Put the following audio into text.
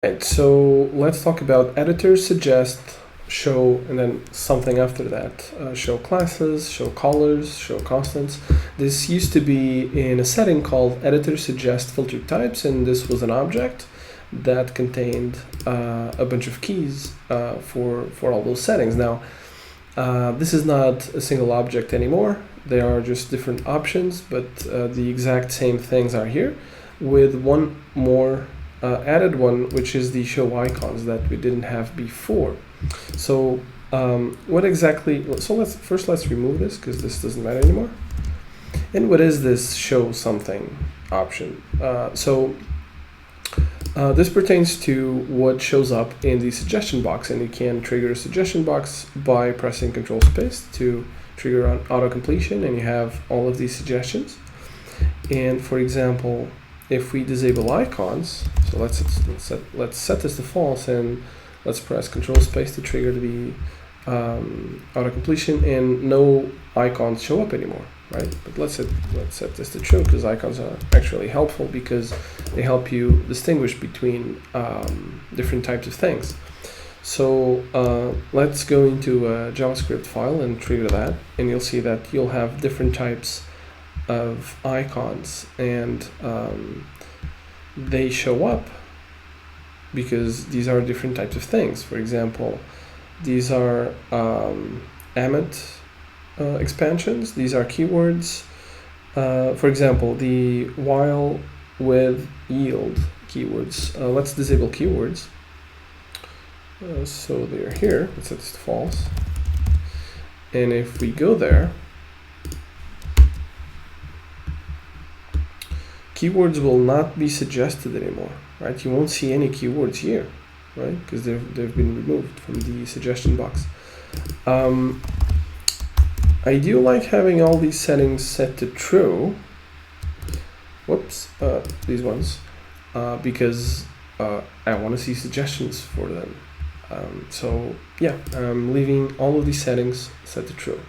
Right, so let's talk about editor, suggest, show, and then something after that. Show classes, show colors, show constants. This used to be in a setting called editor, suggest, filter types, and this was an object that contained a bunch of keys for all those settings. Now, this is not a single object anymore. They are just different options, but the exact same things are here with one more added one, which is the show icons that we didn't have before. So what exactly, so let's remove this because this doesn't matter anymore. And what is this show something option? This pertains to what shows up in the suggestion box, and you can trigger a suggestion box by pressing Control Space to trigger on auto completion, and you have all of these suggestions. And for example, if we disable icons, so let's set this to false, and let's press Control Space to trigger the auto completion, and no icons show up anymore, right? But let's set this to true, because icons are actually helpful because they help you distinguish between different types of things. So let's go into a JavaScript file and trigger that, and you'll see that you'll have different types of icons, and they show up because these are different types of things. For example, these are Amit expansions. These are keywords. For example, the while, with, yield keywords. Let's disable keywords. So they're here. Let's set this to false. And if we go there, keywords will not be suggested anymore, right? You won't see any keywords here, right? Because they've been removed from the suggestion box. I do like having all these settings set to true. Whoops, these ones, because I want to see suggestions for them. So yeah, I'm leaving all of these settings set to true.